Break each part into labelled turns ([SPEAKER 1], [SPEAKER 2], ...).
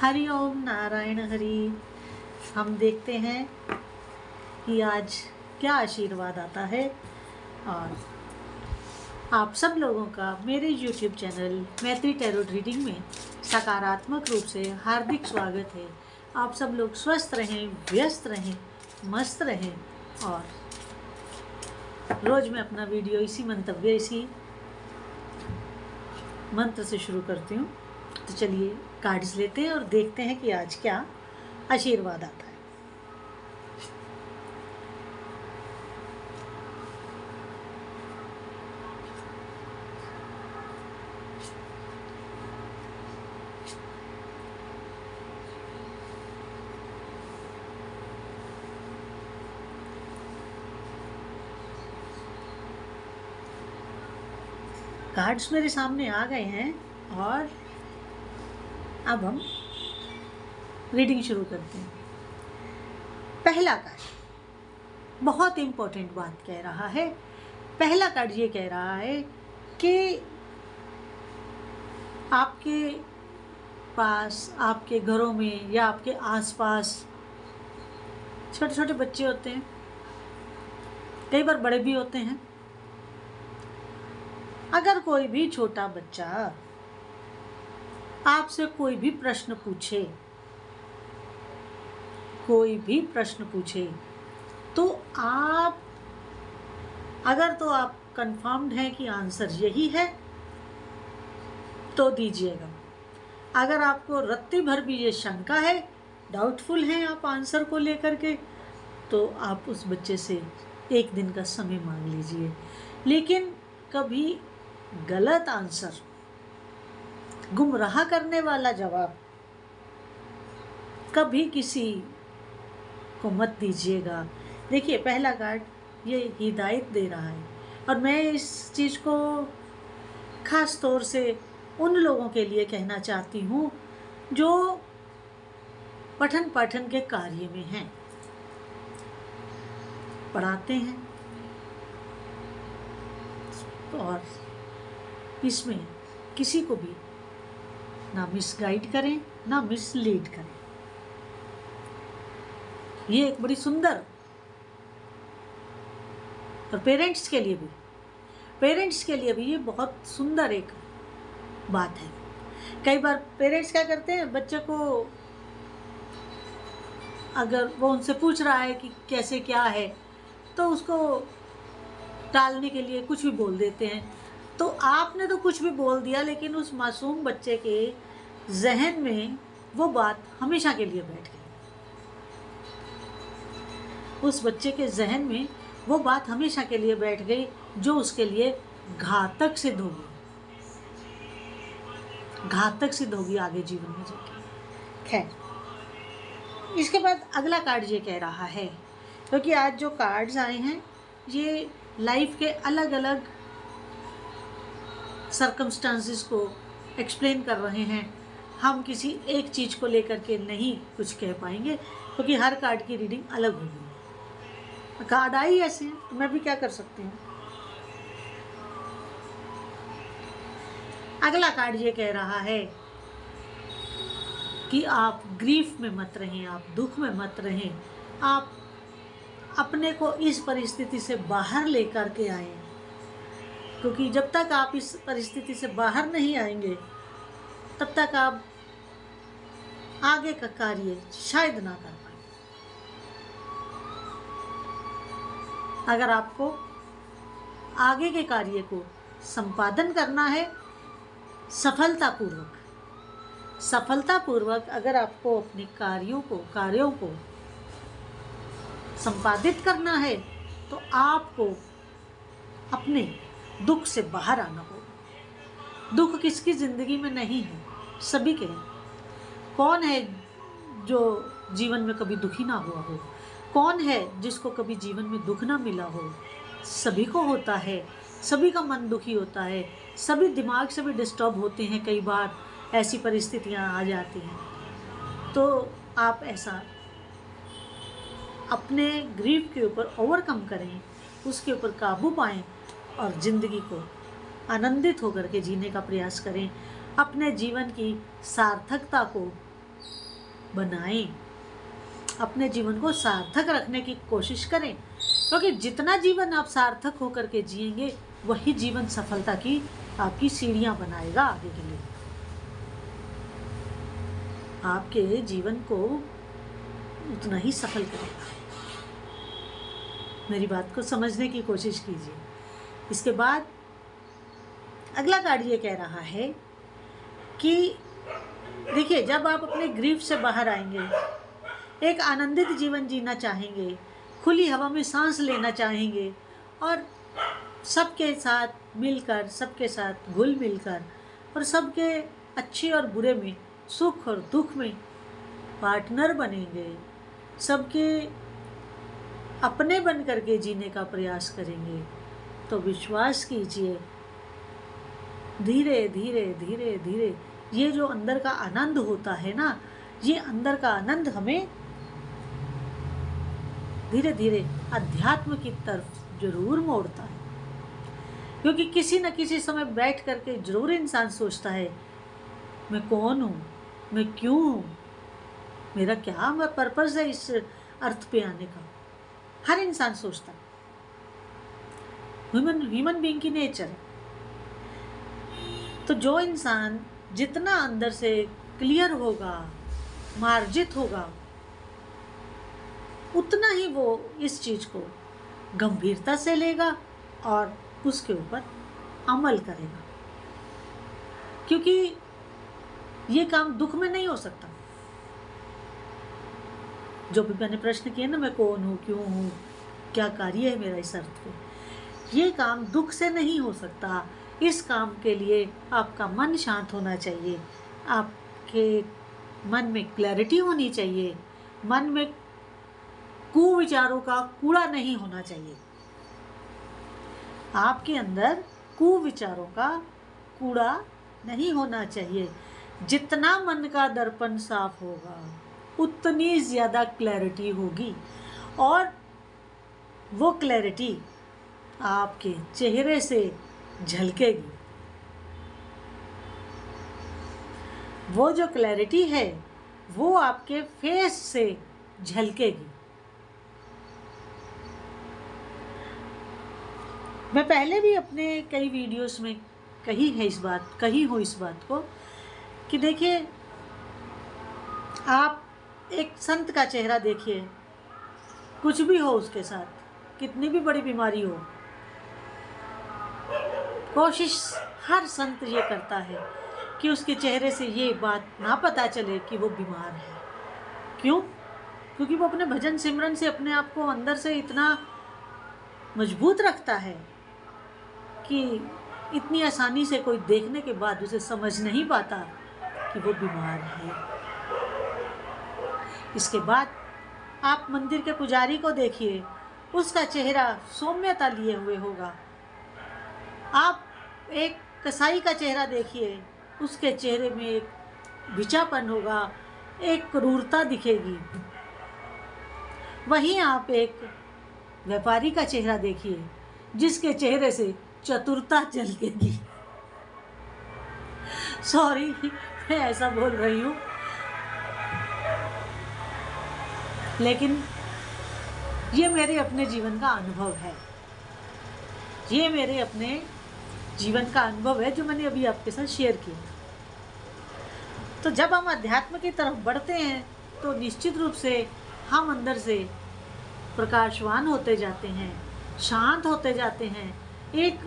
[SPEAKER 1] हरि ओम नारायण हरि। हम देखते हैं कि आज क्या आशीर्वाद आता है। और आप सब लोगों का मेरे YouTube चैनल मैत्री टैरोट रीडिंग में सकारात्मक रूप से हार्दिक स्वागत है। आप सब लोग स्वस्थ रहें, व्यस्त रहें, मस्त रहें। और रोज़ मैं अपना वीडियो इसी मंत्र से शुरू करती हूँ। तो चलिए कार्ड्स लेते हैं और देखते हैं कि आज क्या आशीर्वाद आता है। कार्ड्स मेरे सामने आ गए हैं और अब हम रीडिंग शुरू करते हैं। पहला कार्ड बहुत इम्पोर्टेंट बात कह रहा है। पहला कार्ड ये कह रहा है कि आपके पास, आपके घरों में या आपके आसपास छोटे छोटे बच्चे होते हैं, कई बार बड़े भी होते हैं। अगर कोई भी छोटा बच्चा आपसे कोई भी प्रश्न पूछे तो आप कंफर्म्ड हैं कि आंसर यही है तो दीजिएगा। अगर आपको रत्ती भर भी ये शंका है, डाउटफुल हैं आप आंसर को लेकर के, तो आप उस बच्चे से एक दिन का समय मांग लीजिए। लेकिन कभी गलत आंसर, गुमराह करने वाला जवाब कभी किसी को मत दीजिएगा। देखिए, पहला कार्ड ये हिदायत दे रहा है और मैं इस चीज़ को खास तौर से उन लोगों के लिए कहना चाहती हूँ जो पठन पाठन के कार्य में हैं, पढ़ाते हैं और इसमें किसी को भी ना मिसगाइड करें ना मिसलीड करें। ये एक बड़ी सुंदर, और पेरेंट्स के लिए भी ये बहुत सुंदर एक बात है। कई बार पेरेंट्स क्या करते हैं, बच्चे को अगर वो उनसे पूछ रहा है कि कैसे क्या है, तो उसको टालने के लिए कुछ भी बोल देते हैं। तो आपने तो कुछ भी बोल दिया, लेकिन उस मासूम बच्चे के जहन में वो बात हमेशा के लिए बैठ गई। उस बच्चे के जहन में वो बात हमेशा के लिए बैठ गई, जो उसके लिए घातक सिद्ध होगी आगे जीवन में जाके। खैर, इसके बाद अगला कार्ड ये कह रहा है, क्योंकि आज जो कार्ड्स आए हैं ये लाइफ के अलग अलग सर्कमस्टांसेस को एक्सप्लेन कर रहे हैं। हम किसी एक चीज़ को लेकर के नहीं कुछ कह पाएंगे, क्योंकि हर कार्ड की रीडिंग अलग होगी। कार्ड आई ऐसे हैं तो मैं भी क्या कर सकती हूँ। अगला कार्ड ये कह रहा है कि आप ग्रीफ में मत रहें, आप दुख में मत रहें, आप अपने को इस परिस्थिति से बाहर लेकर के आएं, क्योंकि जब तक आप इस परिस्थिति से बाहर नहीं आएंगे तब तक आप आगे का कार्य शायद ना कर पाए। अगर आपको आगे के कार्य को संपादन करना है सफलतापूर्वक अगर आपको अपने कार्यों को संपादित करना है, तो आपको अपने दुख से बाहर आना होगा। दुख किसकी ज़िंदगी में नहीं है, सभी के हैं। कौन है जो जीवन में कभी दुखी ना हुआ हो? कौन है जिसको कभी जीवन में दुख ना मिला हो? सभी को होता है, सभी का मन दुखी होता है, सभी दिमाग से भी डिस्टर्ब होते हैं। कई बार ऐसी परिस्थितियां आ जाती हैं, तो आप ऐसा अपने ग्रीफ के ऊपर ओवरकम करें, उसके ऊपर काबू पाएं और ज़िंदगी को आनंदित होकर के जीने का प्रयास करें। अपने जीवन की सार्थकता को बनाएं, अपने जीवन को सार्थक रखने की कोशिश करें, क्योंकि जितना जीवन आप सार्थक होकर के जिएंगे वही जीवन सफलता की आपकी सीढ़ियां बनाएगा आगे के लिए। आपके जीवन को उतना ही सफल करेगा। मेरी बात को समझने की कोशिश कीजिए। इसके बाद अगला कार्ड ये कह रहा है कि देखिए, जब आप अपने ग्रीफ से बाहर आएंगे, एक आनंदित जीवन जीना चाहेंगे, खुली हवा में सांस लेना चाहेंगे और सबके साथ मिलकर, सबके साथ घुल मिलकर और सबके अच्छे और बुरे में, सुख और दुख में पार्टनर बनेंगे, सबके अपने बन करके जीने का प्रयास करेंगे, तो विश्वास कीजिए धीरे धीरे धीरे धीरे ये जो अंदर का आनंद होता है ना, ये अंदर का आनंद हमें धीरे धीरे अध्यात्म की तरफ जरूर मोड़ता है। क्योंकि किसी न किसी समय बैठ करके जरूर इंसान सोचता है, मैं कौन हूँ, मैं क्यों हूँ, मेरा क्या पर्पस है इस अर्थ पे आने का। हर इंसान सोचता है, ह्यूमन बीइंग की नेचर है। तो जो इंसान जितना अंदर से क्लियर होगा, मार्जित होगा, उतना ही वो इस चीज को गंभीरता से लेगा और उसके ऊपर अमल करेगा। क्योंकि ये काम दुख में नहीं हो सकता। जो भी मैंने प्रश्न किए ना, मैं कौन हूँ, क्यों हूँ, क्या कार्य है मेरा इस अर्थ पे, ये काम दुख से नहीं हो सकता। इस काम के लिए आपका मन शांत होना चाहिए, आपके मन में क्लैरिटी होनी चाहिए, मन में कुविचारों का कूड़ा नहीं होना चाहिए। आपके अंदर कुविचारों का कूड़ा नहीं होना चाहिए। जितना मन का दर्पण साफ होगा उतनी ज़्यादा क्लैरिटी होगी, और वो क्लैरिटी आपके चेहरे से झलकेगी। वो जो क्लैरिटी है वो आपके फेस से झलकेगी। मैं पहले भी अपने कई वीडियोस में कही हूँ इस बात को कि देखिए, आप एक संत का चेहरा देखिए, कुछ भी हो उसके साथ, कितनी भी बड़ी बीमारी हो, कोशिश हर संत ये करता है कि उसके चेहरे से ये बात ना पता चले कि वो बीमार है। क्यों? क्योंकि वो अपने भजन सिमरन से अपने आप को अंदर से इतना मजबूत रखता है कि इतनी आसानी से कोई देखने के बाद उसे समझ नहीं पाता कि वो बीमार है। इसके बाद आप मंदिर के पुजारी को देखिए, उसका चेहरा सौम्यता लिए हुए होगा। आप एक कसाई का चेहरा देखिए, उसके चेहरे में एक बिचापन होगा, एक क्रूरता दिखेगी। वहीं आप एक व्यापारी का चेहरा देखिए, जिसके चेहरे से चतुरता झलकेगी। सॉरी, मैं ऐसा बोल रही हूँ, लेकिन ये मेरे अपने जीवन का अनुभव है। ये मेरे अपने जीवन का अनुभव है जो मैंने अभी आपके साथ शेयर किया। तो जब हम अध्यात्म की तरफ बढ़ते हैं तो निश्चित रूप से हम अंदर से प्रकाशवान होते जाते हैं, शांत होते जाते हैं, एक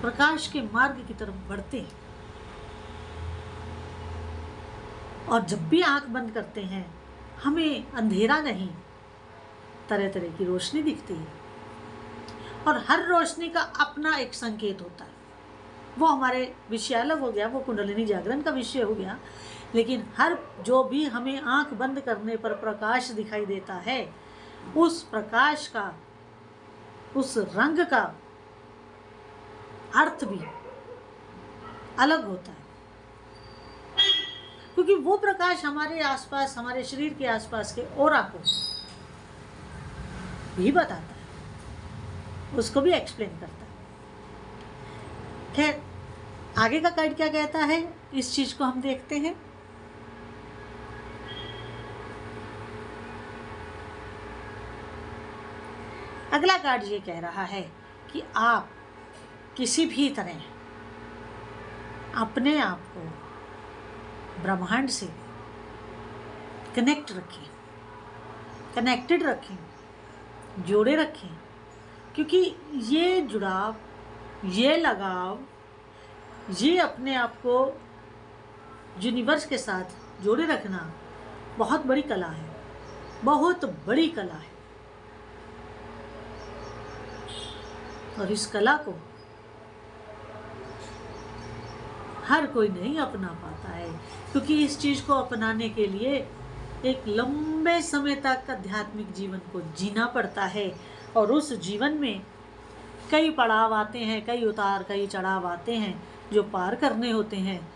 [SPEAKER 1] प्रकाश के मार्ग की तरफ बढ़ते हैं। और जब भी आंख बंद करते हैं हमें अंधेरा नहीं, तरह तरह की रोशनी दिखती है। और हर रोशनी का अपना एक संकेत होता है। वो हमारे विषय अलग हो गया, वो कुंडलिनी जागरण का विषय हो गया, लेकिन हर जो भी हमें आंख बंद करने पर प्रकाश दिखाई देता है, उस प्रकाश का, उस रंग का अर्थ भी अलग होता है। क्योंकि वो प्रकाश हमारे आसपास, हमारे शरीर के आसपास के ऑरा को भी बताता है, उसको भी एक्सप्लेन करता है। खैर, आगे का कार्ड क्या कहता है, इस चीज को हम देखते हैं। अगला कार्ड ये कह रहा है कि आप किसी भी तरह अपने आप को ब्रह्मांड से कनेक्टेड रखें, जोड़े रखें, क्योंकि ये जुड़ाव, ये लगाव, ये अपने आप को यूनिवर्स के साथ जोड़े रखना बहुत बड़ी कला है, बहुत बड़ी कला है। और इस कला को हर कोई नहीं अपना पाता है, क्योंकि इस चीज़ को अपनाने के लिए एक लंबे समय तक आध्यात्मिक जीवन को जीना पड़ता है। और उस जीवन में कई पड़ाव आते हैं, कई उतार, कई चढ़ाव आते हैं जो पार करने होते हैं,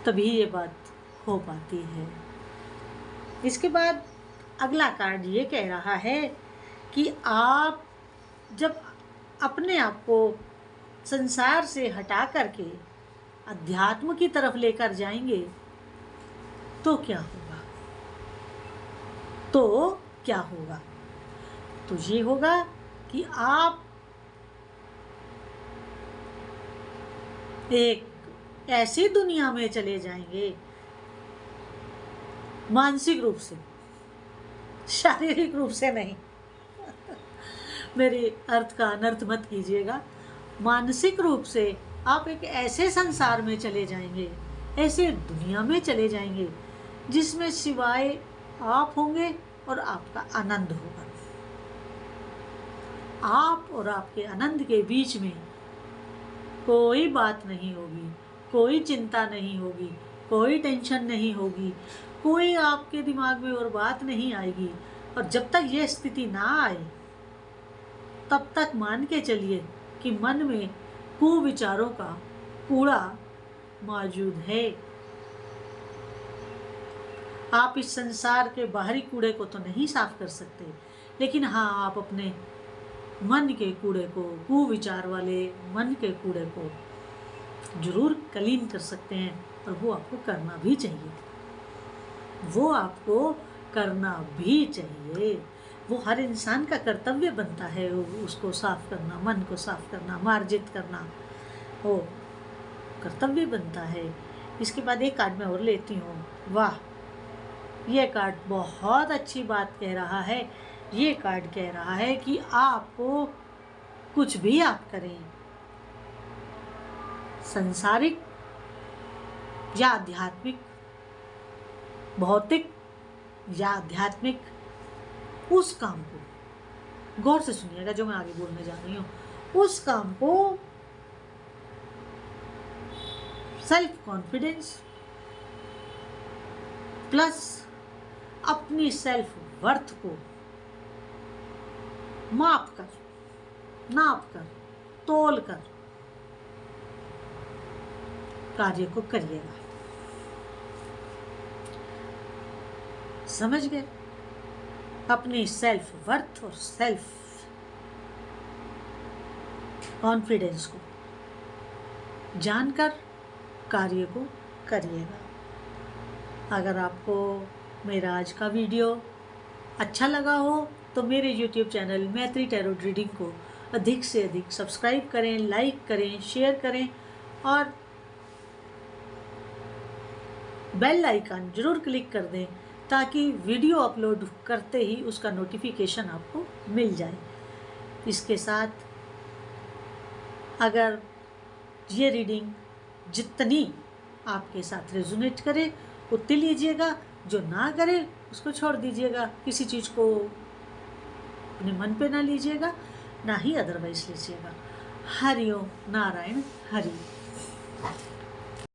[SPEAKER 1] तभी ये बात हो पाती है। इसके बाद अगला कार्ड ये कह रहा है कि आप जब अपने आप को संसार से हटा करके अध्यात्म की तरफ लेकर जाएंगे तो क्या होगा? तो ये होगा कि आप एक ऐसी दुनिया में चले जाएंगे, मानसिक रूप से, शारीरिक रूप से नहीं मेरे अर्थ का अनर्थ मत कीजिएगा। मानसिक रूप से आप एक ऐसे संसार में चले जाएंगे, ऐसे दुनिया में चले जाएंगे जिसमें सिवाय आप होंगे और आपका आनंद होगा। आप और आपके आनंद के बीच में कोई बात नहीं होगी, कोई चिंता नहीं होगी, कोई टेंशन नहीं होगी, कोई आपके दिमाग में और बात नहीं आएगी। और जब तक ये स्थिति ना आए तब तक मान के चलिए कि मन में कुविचारों का कूड़ा मौजूद है। आप इस संसार के बाहरी कूड़े को तो नहीं साफ कर सकते, लेकिन हाँ, आप अपने मन के कूड़े को, कुविचार वाले मन के कूड़े को जरूर क्लीन कर सकते हैं। और वो आपको करना भी चाहिए, वो आपको करना भी चाहिए। वो हर इंसान का कर्तव्य बनता है उसको साफ करना, मन को साफ करना, मार्जित करना, वो कर्तव्य बनता है। इसके बाद एक कार्ड मैं और लेती हूँ। वाह, ये कार्ड बहुत अच्छी बात कह रहा है। ये कार्ड कह रहा है कि आपको कुछ भी आप करें, संसारिक या आध्यात्मिक, भौतिक या आध्यात्मिक, उस काम को गौर से सुनिएगा जो मैं आगे बोलने जा रही हूँ। उस काम को सेल्फ कॉन्फिडेंस प्लस अपनी सेल्फ वर्थ को माप कर, नाप कर, तोल कर कार्य को करिएगा। समझ गए? अपनी सेल्फ वर्थ और सेल्फ कॉन्फिडेंस को जानकर कार्य को करिएगा। अगर आपको मेरा आज का वीडियो अच्छा लगा हो तो मेरे YouTube चैनल मैत्री टैरोट रीडिंग को अधिक से अधिक सब्सक्राइब करें, लाइक करें, शेयर करें और बेल आइकन जरूर क्लिक कर दें ताकि वीडियो अपलोड करते ही उसका नोटिफिकेशन आपको मिल जाए। इसके साथ अगर ये रीडिंग जितनी आपके साथ रेजोनेट करे उतनी लीजिएगा, जो ना करे उसको छोड़ दीजिएगा। किसी चीज़ को अपने मन पे ना लीजिएगा, ना ही अदरवाइज लीजिएगा। हरि ओम, नारायण हरि।